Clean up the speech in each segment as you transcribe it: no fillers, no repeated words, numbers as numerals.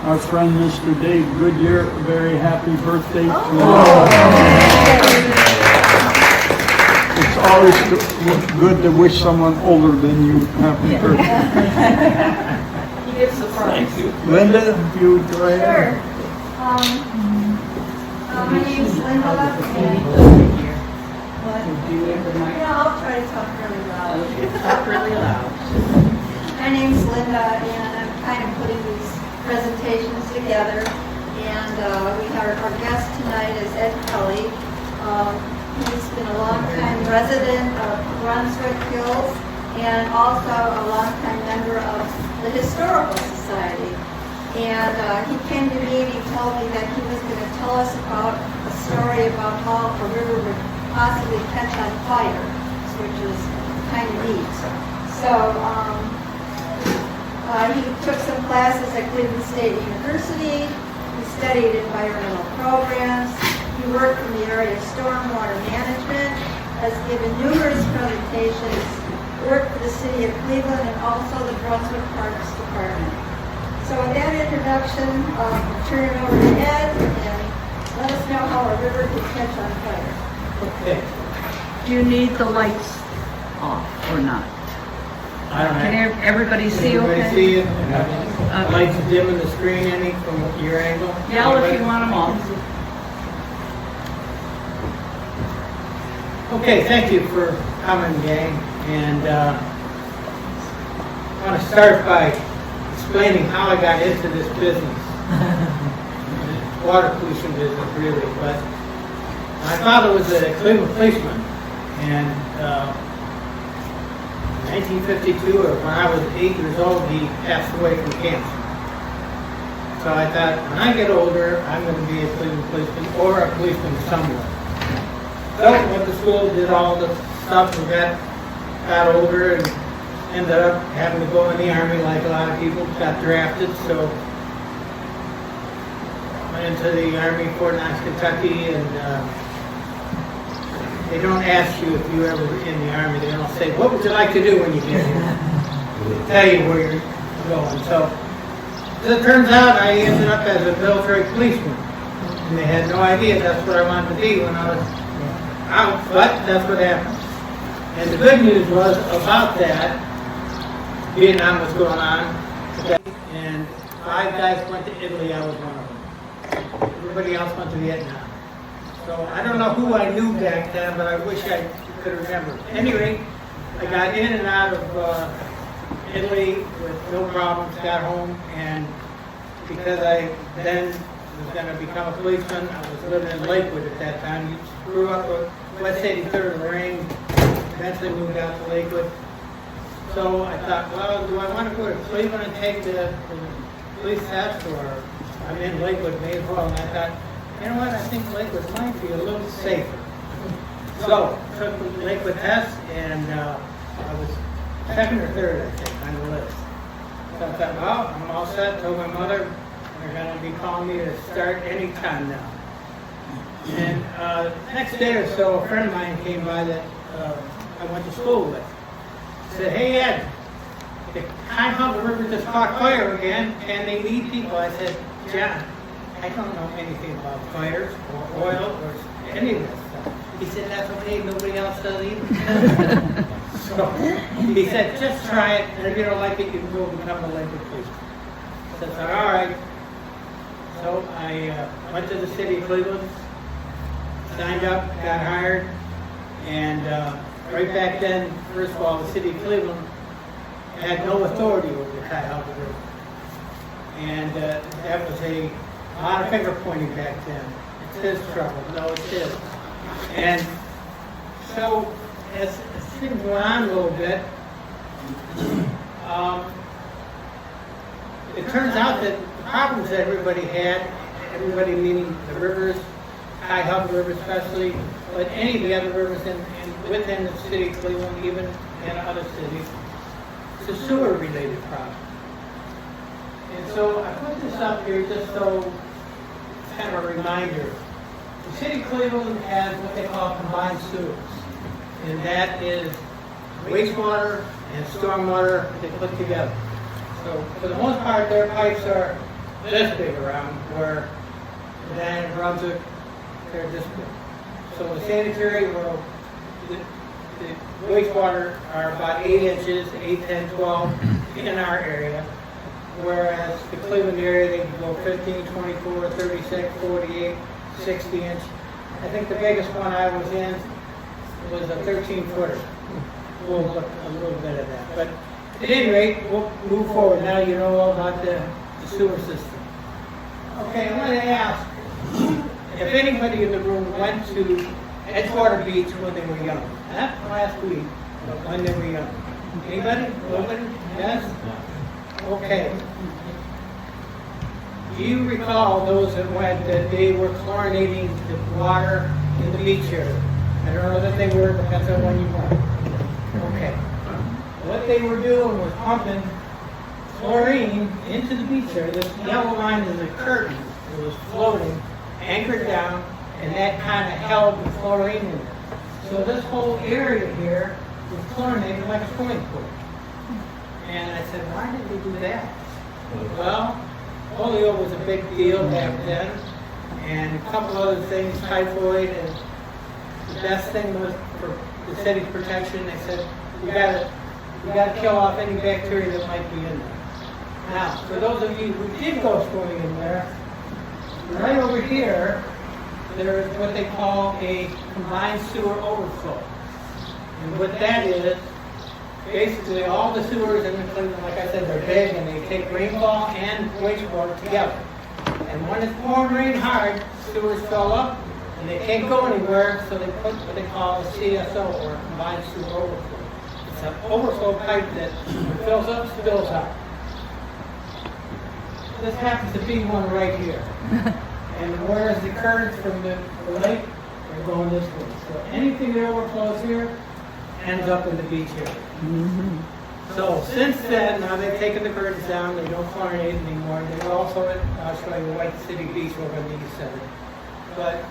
our friend Mr. Dave Goodyear, a very happy birthday to him. It's always good to wish someone older than you happy birthday. He gives the prize. Thank you. Linda, you go ahead. Sure. My name's Linda. I'll try to talk really loud. Talk really loud. My name's Linda, and I'm kind of putting these presentations together. And our guest tonight is Ed Kelly. He's been a long-time resident of Brunswick Hills and also a long-time member of the Historical Society. And he came to me and he told me that he was going to tell us about a story about how a river would possibly catch on fire, which is kind of neat. So he took some classes at Cleveland State University. He studied environmental programs. He worked in the area of stormwater management, has given numerous presentations, worked for the city of Cleveland and also the Brunswick Parks Department. So with that introduction, I'll turn it over to Ed and let us know how a river can catch on fire. Okay. Do you need the lights off or not? I don't Can know. everybody see Everybody okay? see it? Lights dimming the screen any from your angle? Yell if you want them off. Okay, thank you for coming, gang. And I want to start by explaining how I got into this business. Water pollution business, really. But my father was a Cleveland policeman. And in 1952, or when I was 8 years old, he passed away from cancer. So I thought, when I get older, I'm going to be a Cleveland policeman or a policeman somewhere. So went to school, did all the stuff, and got older, and ended up having to go in the Army like a lot of people, got drafted, so went into the Army, Fort Knox, Kentucky, and they don't ask you if you ever were in the Army. They don't say, what would you like to do when you get here? They tell you where you're going. So as it turns out, I ended up as a military policeman, and they had no idea that's what I wanted to be when I was out, but that's what happened. And the good news was about that, Vietnam was going on, and 5 guys went to Italy, I was one of them. Everybody else went to Vietnam. So I don't know who I knew back then, but I wish I could remember. Anyway, I got in and out of Italy with no problems, got home, and because I then was going to become a policeman, I was living in Lakewood at that time. Grew up with West 83rd and Lorraine, eventually moved out to Lakewood. So I thought, well, do I want to go to Cleveland and take the police test, or I'm in Lakewood, may as well. And I thought, you know what, I think Lakewood might be a little safer. So took the Lakewood test, and I was second or third, I think, on the list. So I thought, well, I'm all set. Told my mother, they're going to be calling me to start any time now. And next day or so, a friend of mine came by that I went to school with. Said, hey Ed, the Cuyahoga River just caught fire again, and they need people. I said, John, I don't know anything about fires or oil or any of that stuff. He said, that's okay, nobody else does either. So he said, just try it, and if you don't like it, you can go become a Lakewood policeman. I said, all right. So I went to the city of Cleveland, signed up, got hired, and right back then, first of all, the city of Cleveland had no authority over the Cuyahoga River. And that was a lot of finger pointing back then. It's his trouble. No, it's his. And so as things went on a little bit, it turns out that the problems that everybody had, everybody meaning the rivers, Cuyahoga River especially, but any of the other rivers within the city of Cleveland, even in other cities, it's a sewer-related problem. And so I put this up here just so it's kind of a reminder. The city of Cleveland has what they call combined sewers, and that is wastewater and stormwater they put together. So for the most part, their pipes are this big around, where then it runs it, they're this big. So the sanitary, well, the wastewater are about 8 inches, 8, 10, 12 in our area. Whereas the Cleveland area, they can go 15, 24, 36, 48, 60 inch. I think the biggest one I was in was a 13-footer. We'll look a little bit at that. But at any rate, we'll move forward. Now you know all about the sewer system. Okay, I'm going to ask if anybody in the room went to Edgewater Beach when they were young. Not last week, but when they were young. Anybody? Nobody? Yes? Okay. Do you recall those that went that they were chlorinating the water in the beach area? I don't know that they were, depends on when you went. Okay. What they were doing was pumping chlorine into the beach area. This yellow line is a curtain. It was floating, anchored down, and that kind of held the chlorine in there. So this whole area here was chlorinated like a swimming pool. And I said, why did we do that? Well, polio was a big deal back then, and a couple other things, typhoid, and the best thing was for the city's protection. They said, we gotta kill off any bacteria that might be in there. Now, for those of you who did go swimming in there, right over here, there is what they call a combined sewer overflow. And what that is, basically all the sewers in the Cleveland, like I said, they're big and they take rainfall and wastewater together. And when it's pouring rain hard, sewers fill up and they can't go anywhere, so they put what they call a CSO, or a combined sewer overflow. It's an overflow pipe that fills up, spills out. This happens to be one right here. And whereas the currents from the lake are going this way. So anything that overflows here ends up in the beach area. So since then, now they've taken the curtains down, they don't chlorinate anymore. They also, I'll show you White City Beach over on the east side. But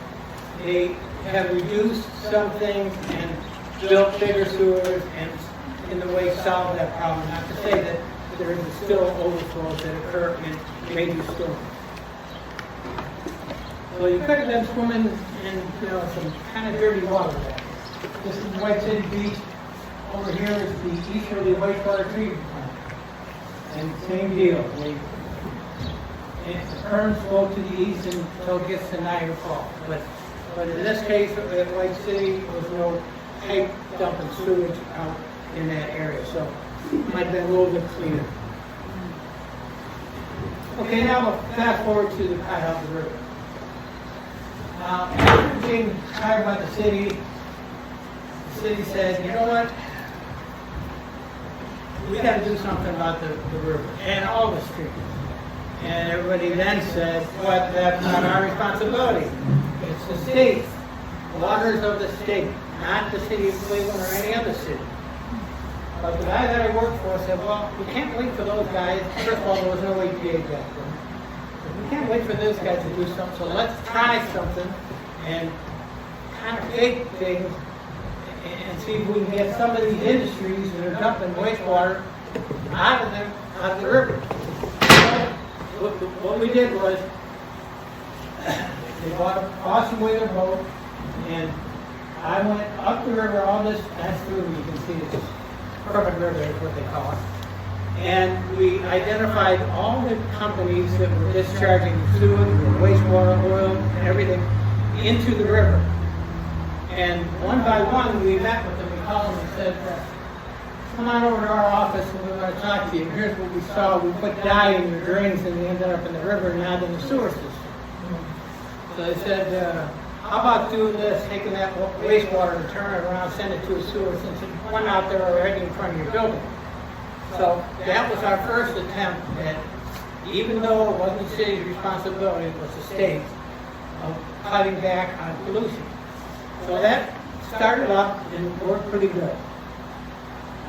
they have reduced some things and built bigger sewers, and in the way solved that problem. Not to say that there is still overflows that occur in major storms. So you could have been swimming in, some kind of dirty water there. This is White City Beach. Over here is the easterly wastewater treatment plant. And same deal. The currents flow to the east until it gets to Niagara Falls. But in this case, at White City, there was no pipe dumping sewage out in that area. So it might have been a little bit cleaner. Okay, now we'll fast forward to the Cuyahoga River. After being hired by the city said, you know what? We got to do something about the river and all the streams. And everybody then said, but that's not our responsibility. It's the state. Waters of the state, not the city of Cleveland or any other city. But the guy that I worked for said, well, we can't wait for those guys. First of all, there was no EPA back then. We can't wait for those guys to do something, so let's try something and kind of fake things and see if we can get some of these industries that are dumping wastewater out of the river. So what we did was, they bought a awesome whaler boat, and I went up the river, all this, that's the river, you can see this perfect river is what they call it. And we identified all the companies that were discharging sewage, wastewater, oil, and everything into the river. And one by one, we met with them. We called them and said, come on over to our office and we want to talk to you. Here's what we saw. We put dye in your drains and they ended up in the river and not in the sewer system. So they said, how about doing this, taking that wastewater and turn it around, send it to a sewer, since it's one out there already in front of your building. So that was our first attempt at, even though it wasn't the city's responsibility, it was the state's, of cutting back on pollution. So that started up and worked pretty good.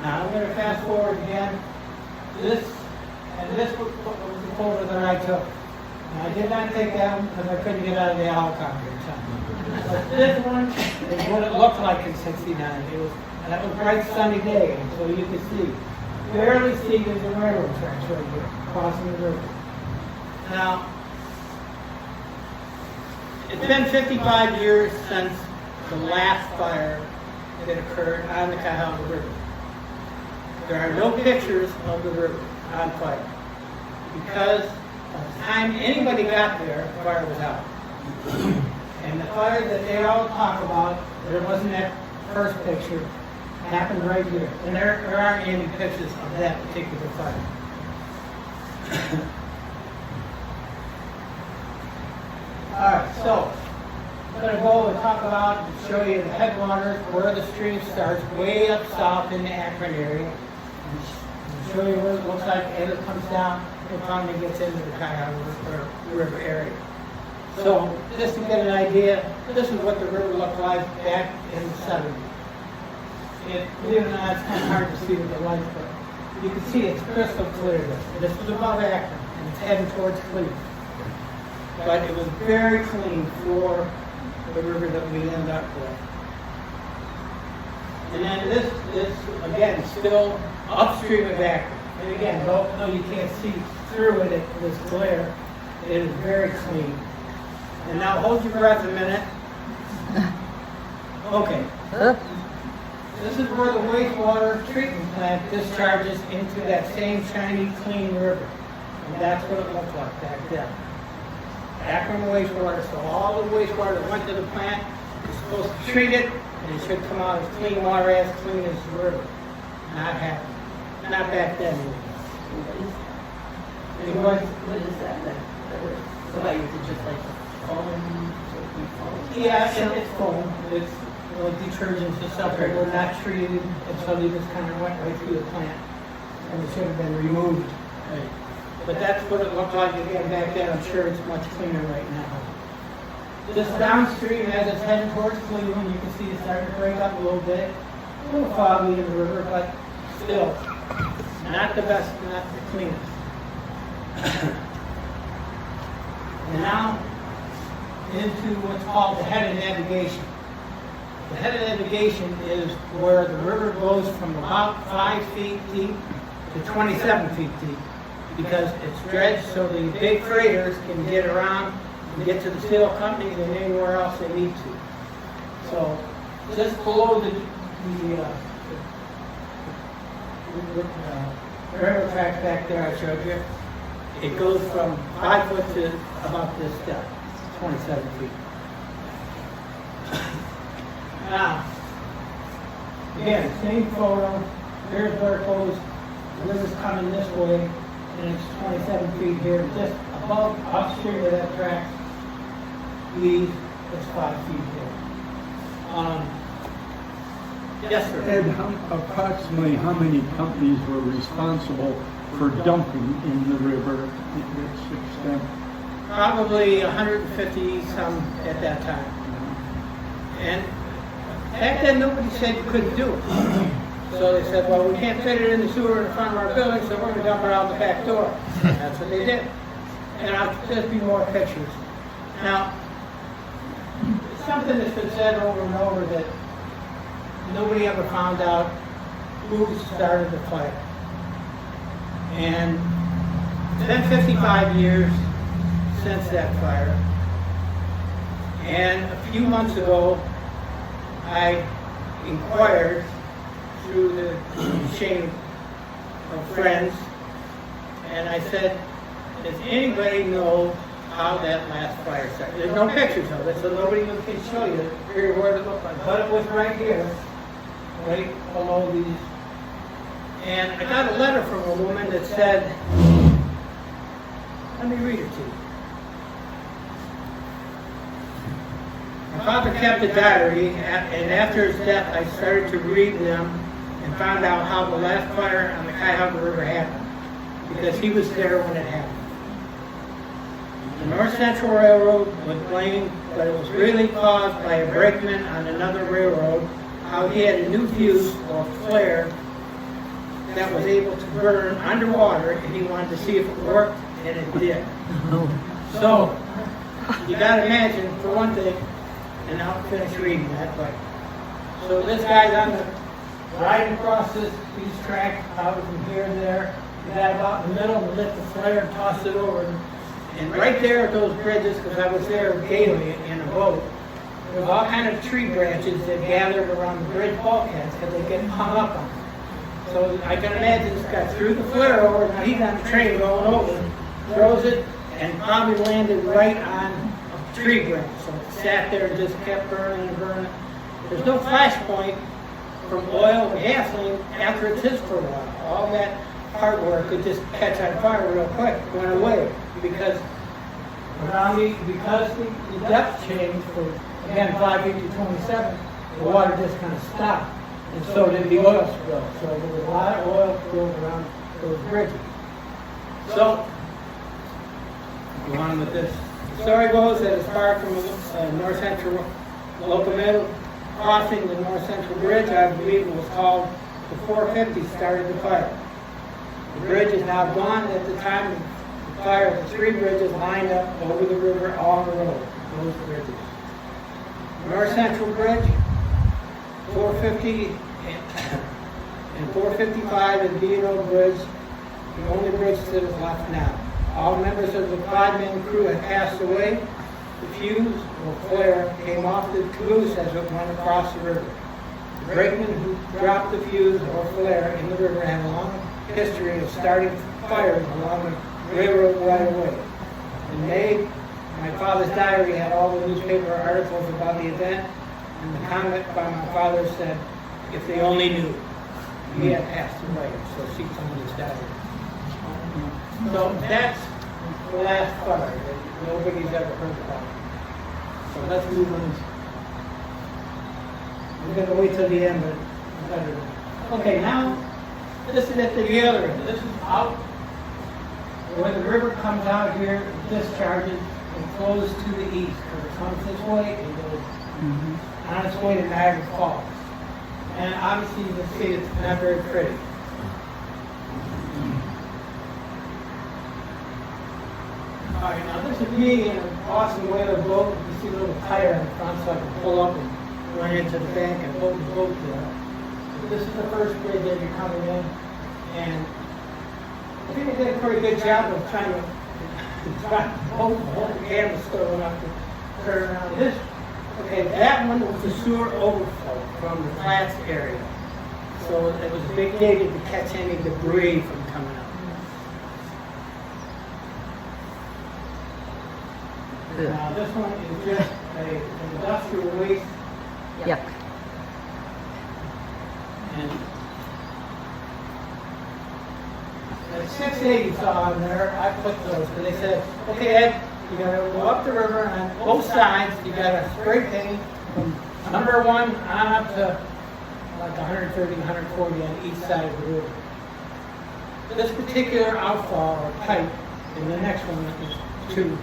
Now I'm going to fast forward again. This was the photo that I took. And I did not take that one because I couldn't get out of the helicopter in time. But this one is what it looked like in '69. That was a bright sunny day, and so you could see. Barely see there's the railroad tracks right here, crossing the river. Now, it's been 55 years since the last fire that occurred on the Cuyahoga River. There are no pictures of the river on fire because by the time anybody got there, the fire was out. And the fire that they all talk about, there wasn't that first picture, happened right here. And there aren't any pictures of that particular fire. Alright, so I'm going to go and talk about and show you the headwaters, where the stream starts, way up south in the Akron area. And show you what it looks like as it comes down and finally gets into the Cuyahoga River area. So just to get an idea, this is what the river looked like back in the 70s. Believe it or not, it's kind of hard to see with the lights, but you can see it's crystal clear. This was above Akron, and it's heading towards Cleveland. But it was very clean for the river that we end up with. And then this again, still upstream of Akron. And again, though you can't see through it, this glare, it is very clean. And now hold your breath a minute. Okay. This is where the wastewater treatment plant discharges into that same shiny, clean river. And that's what it looked like back then. Akron wastewater, so all the wastewater that went to the plant is supposed to treat it, and it should come out as clean water, as clean as the river. Not happening. Not back then. What is that? So like, is it just like foam? Yeah, it's foam. It's like detergents and stuff that were not treated, and so they just kind of went right through the plant, and it should have been removed. Right. But that's what it looked like again back then. I'm sure it's much cleaner right now. This downstream, as it's heading towards Cleveland, you can see it's starting to break up a little bit. A little foggy in the river, but still, not the best, not the cleanest. And now, into what's called the head of navigation. The head of navigation is where the river goes from about 5 feet deep to 27 feet deep, because it's dredged so the big freighters can get around and get to the steel companies and anywhere else they need to. So just below the railroad track back there I showed you, it goes from 5 foot to about this depth, 27 feet. Now, again, same photo. Here's where it goes. The river's coming this way, and it's 27 feet here. Just above, upstream of that track, it's 5 feet here. Yes, sir. Ed, approximately how many companies were responsible for dumping in the river at this extent? Probably 150 some at that time. And back then, nobody said you couldn't do it. So they said, well, we can't fit it in the sewer in the front of our building, so we're going to dump it out the back door. That's what they did. And I'll just be more pictures. Now, something that's been said over and over that nobody ever found out who started the fire. And it's been 55 years since that fire. And a few months ago, I inquired through the chain of friends, and I said, does anybody know how that last fire started? There's no pictures of it, so nobody can show you here what it looked like. But it was right here, right below these. And I got a letter from a woman that said, let me read it to you. My father kept a diary, and after his death, I started to read them and found out how the last fire on the Cuyahoga River happened, because he was there when it happened. The North Central Railroad was blamed, but it was really caused by a brakeman on another railroad, how he had a new fuse or flare that was able to burn underwater, and he wanted to see if it worked, and it did. So, you gotta imagine, for one thing, and I'll finish reading that, but so this guy's on the riding across these tracks out from here and there. He got about in the middle and lit the flare and tossed it over, And right there at those bridges, because I was there daily in a boat, there's all kind of tree branches that gathered around the bridge bulkheads because they get hung up on them. So I can imagine this guy threw the flare over, now he's on the train going over, throws it, and probably landed right on a tree branch. So it sat there and just kept burning and burning. There's no flash point from oil or gasoline after it sits for a while. All that hardware could just catch on fire real quick, went away. Because the depth changed from, again, 5 feet to 27, the water just kind of stopped. And so did the oil spill. So there was a lot of oil spilled around those bridges. So, go on with this. The story goes that as far from North Central locomotive crossing the North Central Bridge, I believe it was called the 450, started the fire. The bridge is now gone. At the time of the fire, the 3 bridges lined up over the river on the road, those bridges. North Central Bridge, 450 and 455 and B&O Bridge, the only bridge that is left now. All members of the 5-man crew had passed away. The fuse or flare came off the caboose as it went across the river. The brakeman who dropped the fuse or flare in the river had a long history of starting fires along the railroad right away. In May, my father's diary had all the newspaper articles about the event, and the comment by my father said, "If they only knew." He had passed away, so she told his diary. So that's the last fire that nobody's ever heard about. So let's move on. We're going to wait till the end, but okay, now this is at the other end. This is out where the river comes out here, discharges, and flows to the east. Because it comes this way, it goes on its way to Niagara Falls. And obviously you can see it's not very pretty. All right, now this is me in an awesome whaler boat. You see a little tire in the front so I can pull up and run into the bank and hold the boat there. So this is the first bridge that you're coming in. And I think I did a pretty good job of trying to hold the canvas still enough to turn around this. Okay, that one was the sewer overflow from the flats area. So it was a big gated to catch any debris from coming up. Now this one is just an industrial waste. Yuck. And the 680 saw on there, I put those, because they said, okay, Ed, you gotta go up the river on both sides, you gotta spray paint from number 1 on up to like 130, 140 on each side of the river. This particular outfall or pipe, and the next one is 2,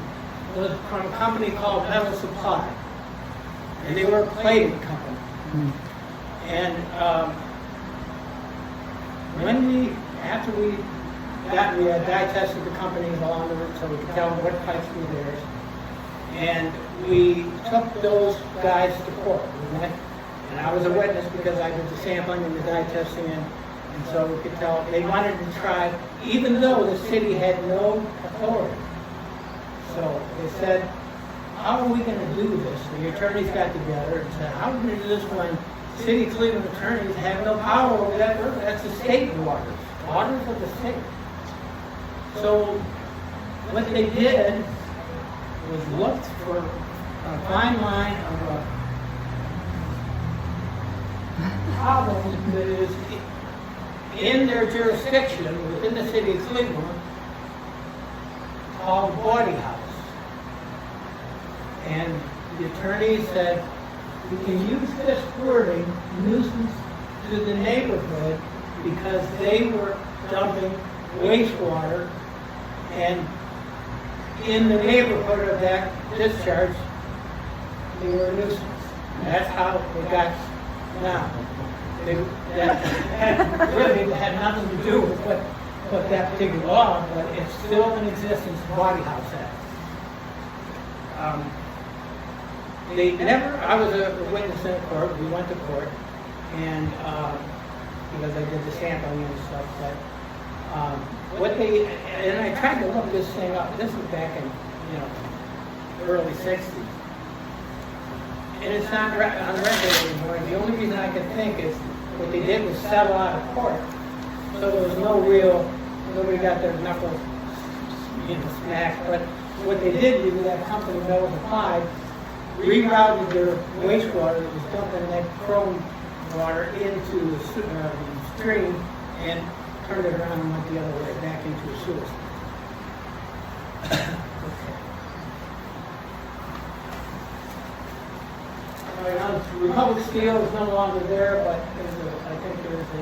was from a company called Metal Supply. And they were a plating company. And after we had dye tested the companies along the route so we could tell them what pipes were theirs. And we took those guys to court. We went, and I was a witness because I did the sampling and the dye testing, and so we could tell they wanted to try, even though the city had no authority. So they said, how are we going to do this? The attorneys got together and said, how are we going to do this when city Cleveland attorneys have no power over that river? That's the state waters. Waters of the state. So what they did was looked for a fine line of a problem that is in their jurisdiction within the city of Cleveland called Bawdy House. And the attorney said, we can use this wording, nuisance to the neighborhood, because they were dumping wastewater, and in the neighborhood of that discharge, they were a nuisance. And that's how it got now. That really had nothing to do with what that particular law, but it's still in existence, Bawdy House Act. They never, I was a witness in court, we went to court, and because I did the sampling and stuff, but what they, and I tried to look this thing up, this was back in, the early 60s. And it's not on record anymore. The only reason I could think is what they did was settle out of court. So there was nobody got their knuckles, smacked. But what they did was that company, Mills Applied, rerouted their wastewater that was dumping that chrome water into the stream and turned it around and went the other way back into the sewer. All right, now, Republic Steel is no longer there, but I think there's a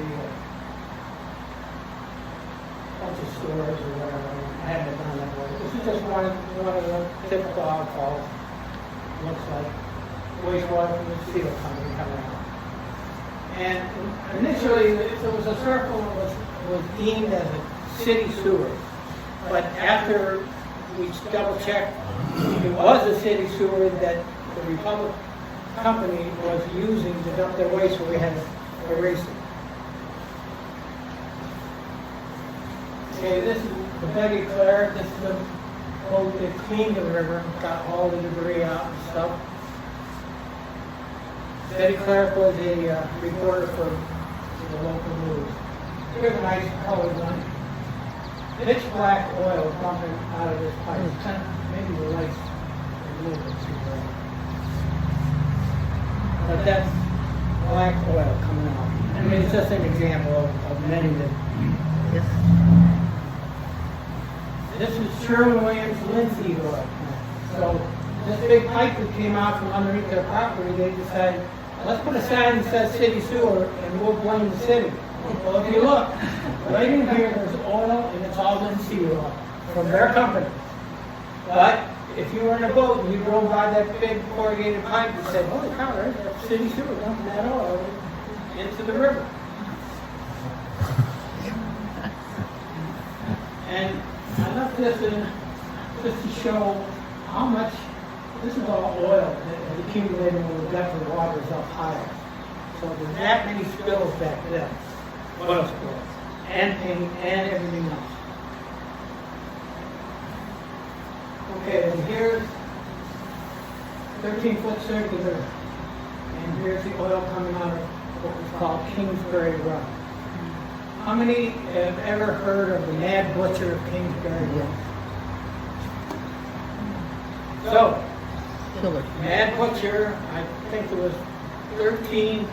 bunch of stores or whatever. I haven't done that way. This is just one of the typical outfalls. Looks like wastewater from the steel company coming out. And initially, there was a circle that was deemed as a city sewer. But after we double checked, it was a city sewer that the Republic company was using to dump their waste, so we had to erase it. Okay, this is the Betty Claire. This is the boat that cleaned the river, got all the debris out and stuff. Betty Claire was a reporter for the local news. Here's a nice colored one. Pitch black oil pumping out of this pipe. Maybe the lights are a little bit too bright. But that's black oil coming out. I mean, it's just an example of many that. Yes. This is Sherwin-Williams linseed oil. So this big pipe that came out from underneath their property, they decided, let's put a sign that says city sewer and we'll blame the city. Well, if you look, right in here, there's oil and it's all linseed oil from their company. But if you were in a boat and you drove by that big corrugated pipe and said, holy cow, there's that city sewer dumping that oil into the river. And I left this in just to show how much, this is all oil that has accumulated when the depth of the water is up higher. So there's that many spills back there, oil spills, and paint, and everything else. Okay, and here's 13-foot circular, and here's the oil coming out of what was called Kingsbury Run. How many have ever heard of the Mad Butcher of Kingsbury Run? So, Killer. Mad Butcher, I think there was 13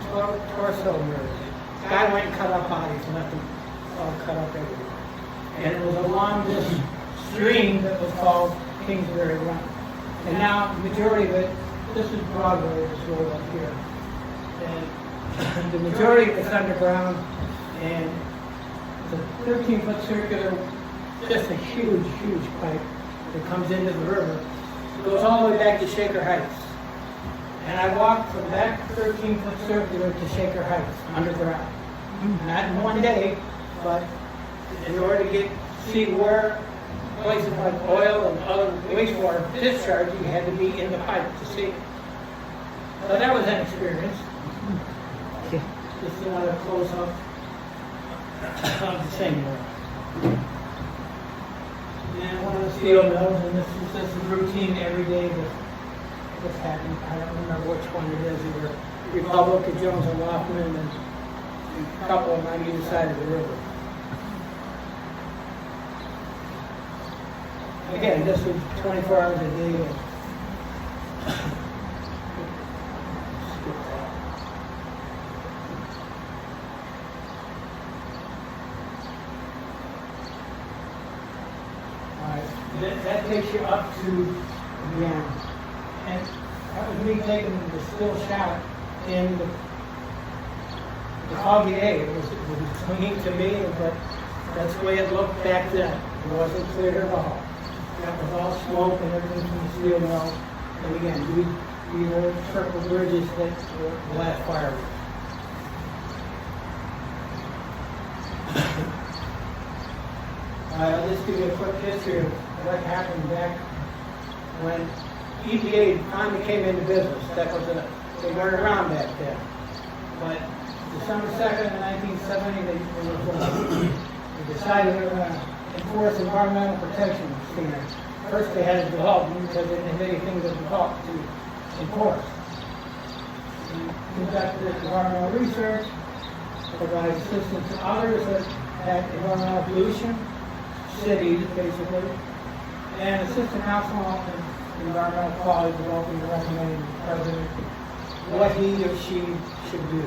torso murders. Guy went and cut up bodies, left them all cut up everywhere. And it was along this stream that was called Kingsbury Run. And now, the majority of it, this is Broadway, this road up here. And the majority of it's underground, and the 13-foot circular, just a huge, huge pipe that comes into the river. It goes all the way back to Shaker Heights. And I walked from that 13-foot circular to Shaker Heights, underground. Not in one day, but in order to see where places like oil and other wastewater discharge, you had to be in the pipe to see it. So that was an experience. Just another close-up of the same one. And one of the steel mills, and this is routine every day that this happened. I don't remember which one it is, either Republic or Jones and Lockman, and a couple of them on either side of the river. Again, this was 24 hours a day. That takes you up to the end. And that was me taking the still shot in the foggy day. It was clean to me, but that's the way it looked back then. It wasn't clear at all. That was all smoke and everything from the steel mill. And again, these old circle bridges that were the last fire. I'll just give you a quick history of what happened back when EPA finally came into business. That was they weren't around back then. But December 2nd, 1970, they decided they were going to enforce environmental protection standards. First, they had to develop them because they didn't have anything to develop to enforce. Conducted environmental research, provide assistance to others that had environmental pollution, cities basically, and assist the council in environmental quality developing and recommending to the president what he or she should do.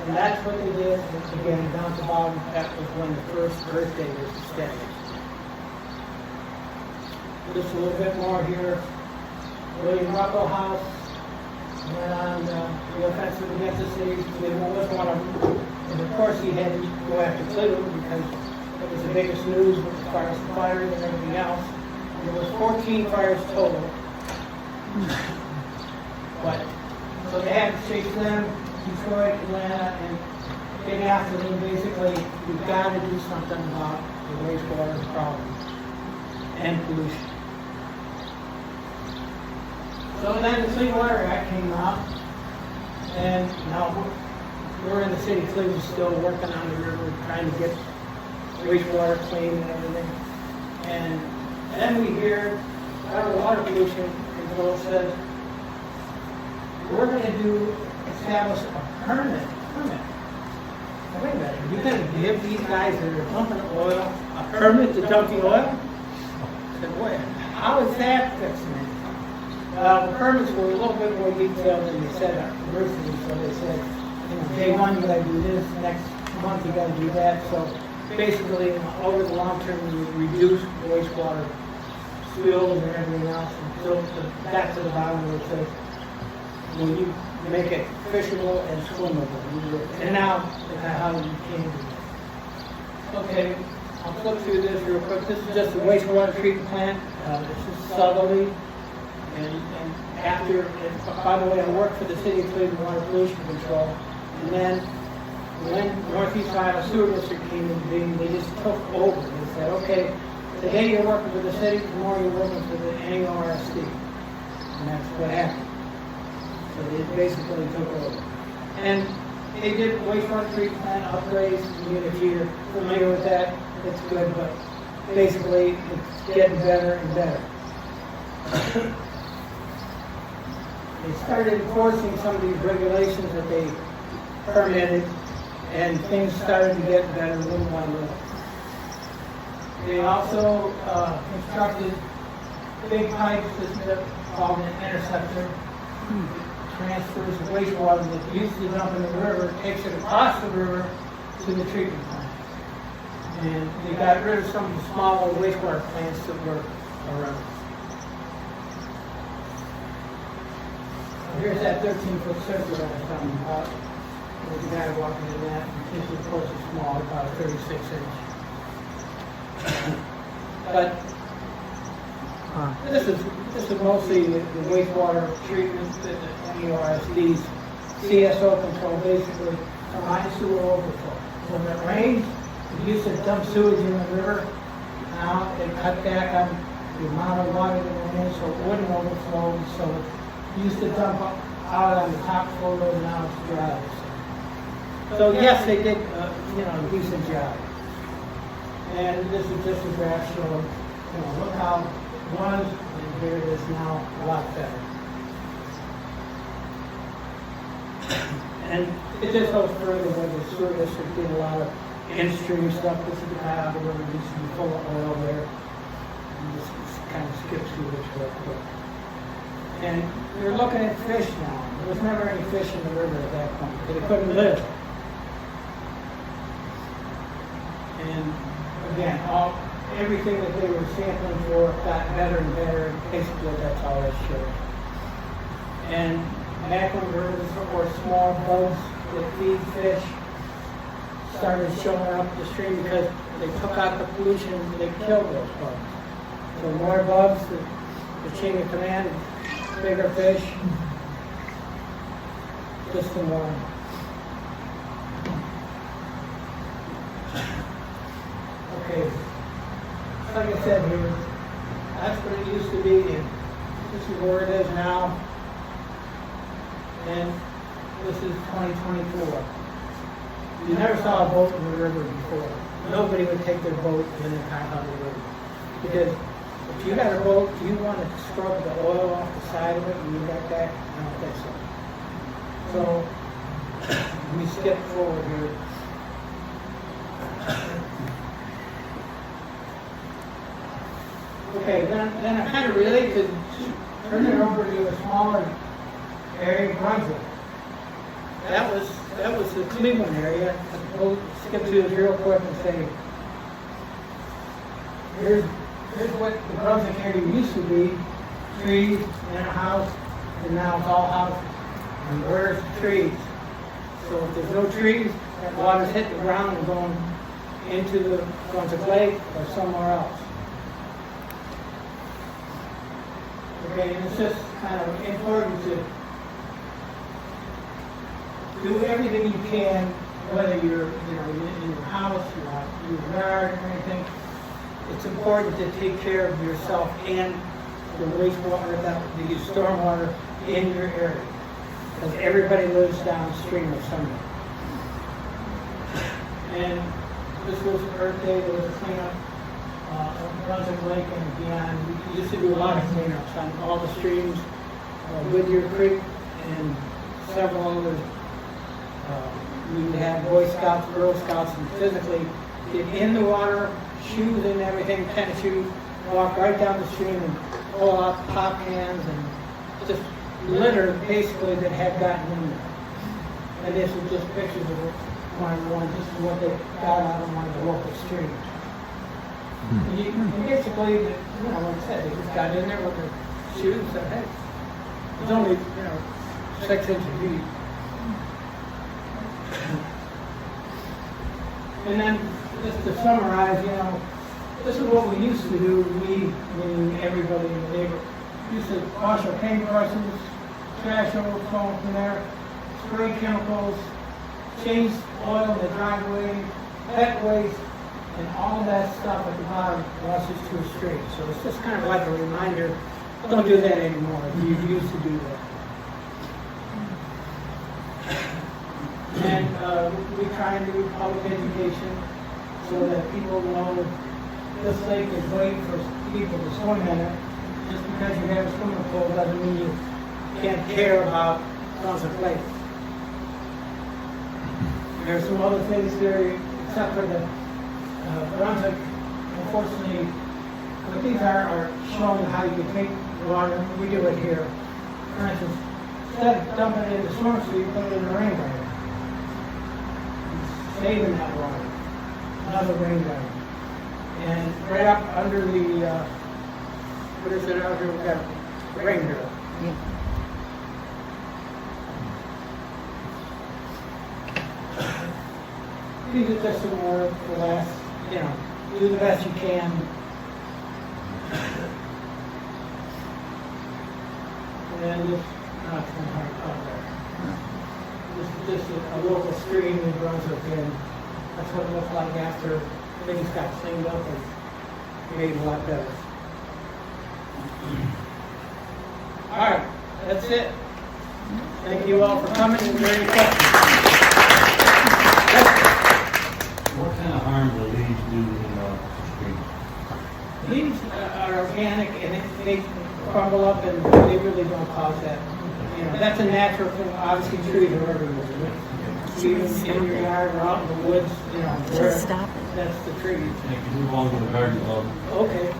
And that's what they did, and again, down at the bottom, that was when the first Earth Day was established. Just a little bit more here. William Ruckel House went on the offensive against the city. Cleveland was one of them. And of course, he had to go after Cleveland because it was the biggest news with the fire fires and everything else. And there was 14 fires total. But so they had to chase them, Detroit, Atlanta, and get after them. Basically, we've got to do something about the wastewater problem and pollution. So then the Clean Water Act came out, and now we're in the city of Cleveland still working on the river, trying to get wastewater clean and everything. And then we hear out of water pollution control says, we're going to establish a permit. Now, wait a minute, you're going to give these guys that are pumping oil a permit to dump the oil? I said, wait, how is that fixing it? The permits were a little bit more detailed than they said originally, so they said, day one you gotta do this, next month you gotta do that. So basically, over the long term, you reduce the wastewater spills and everything else until back to the bottom where it says, when you make it fishable and swimmable. And now, that's how you can do it. Okay, I'll flip through this real quick. This is just a wastewater treatment plant. This is southerly. And after, and by the way, I work for the City of Cleveland Water Pollution Control. And then when Northeast Ohio Sewer District came into being, they just took over. They said, okay, today you're working for the city, tomorrow you're working for the NRSD. And that's what happened. So they basically took over. And they did wastewater treatment plant upgrades. If you're familiar with that, it's good, but basically it's getting better and better. They started enforcing some of these regulations that they permitted, and things started to get better little by little. They also constructed big pipe system called an interceptor. Transfers the wastewater that used to dump in the river, takes it across the river to the treatment plant. And they got rid of some of the smaller wastewater plants that were around. Here's that 13-foot circle that I was talking about. There's a guy walking in that. This is, of course, is small, about 36 inch. But this is mostly the wastewater treatment that the NRSD's CSO control, basically combined sewer overflow. So when it rains, it used to dump sewage in the river. Now they cut back on the amount of water that went in, so it wouldn't overflow. So used to dump out on the top floor, and now it's dry. So yes, they did, a decent job. And this is just a graph showing, look how it was, and here it is now, a lot better. And it just goes further where the sewer district did a lot of in-stream stuff. This is the Cuyahoga River, used to be full of oil there. And this kind of skips through this real quick. And they're looking at fish now. There was never any fish in the river at that point. They couldn't live. And again, everything that they were sampling for got better and better. Basically, that's all that showed. And back when the rivers were small bugs that feed fish started showing up the stream because they took out the pollution and they killed those bugs. So more bugs, the chain of command, bigger fish, just some more. Okay, like I said here, that's what it used to be, and this is where it is now, and this is 2024. You never saw a boat in the river before. nobody would take their boat in the Cuyahoga River. Because if you got a boat, do you want to scrub the oil off the side of it and you got that? I don't think so. So, let me skip forward here. Okay, then I kind of relate to turn it over to a smaller area, Brunswick. That was the Cleveland area. We'll skip to this real quick and say, here's what the Brunswick area used to be: trees and a house, and now it's all houses. And where's the trees? So if there's no trees, that water's hitting the ground and going into the Brunswick Lake or somewhere else. Okay, and it's just kind of important to do everything you can, whether you're in your house, your yard, or anything. It's important to take care of yourself and the wastewater, the stormwater in your area, because everybody lives downstream of something. And this was Earth Day. There was a cleanup of Brunswick Lake and beyond. We used to do a lot of cleanups on all the streams, Goodyear Creek, and several others. We would have Boy Scouts, Girl Scouts, and physically get in the water, shoes and everything, tennis shoes, walk right down the stream and pull out pop cans and just litter basically that had gotten in there. And this is just pictures of one, just what they got out of one of the local streams. And you basically, like I said, they just got in there with their shoes and said, hey, it's only, 6 inches deep. And then, just to summarize, this is what we used to do, we, meaning everybody in the neighborhood. Used to wash our paintbrushes, trash overflowing from there, spray chemicals, change oil in the driveway, pet waste, and all of that stuff at the bottom washes to a stream. So it's just kind of like a reminder, don't do that anymore. You used to do that. And we try and do public education so that people know this lake is great for people to swim in it. Just because you have a swimming pool doesn't mean you can't care about Brunswick Lake. There's some other things there, except for the Brunswick. Unfortunately, what these are showing how you can take the water. We do it here. For instance, instead of dumping it in the storm sewer, you put it in the rain garden. Saving that water, another rain garden. And right up under the, what is it out here, we've got a rain barrel. These are just some more for last, do the best you can. And then just, not too hard to talk about. This is a local stream in Brunswick, and that's what it looked like after things got cleaned up and made a lot better. All right, that's it. Thank you all for coming. Is there any questions? What kind of harm do leaves do in the stream? These are organic, and they crumble up, and they really don't cause that. That's a natural thing. Obviously, trees are everywhere. Even in your yard or out in the woods, where Stop it. that's the trees. Thank you. Move on to the garden club. Okay.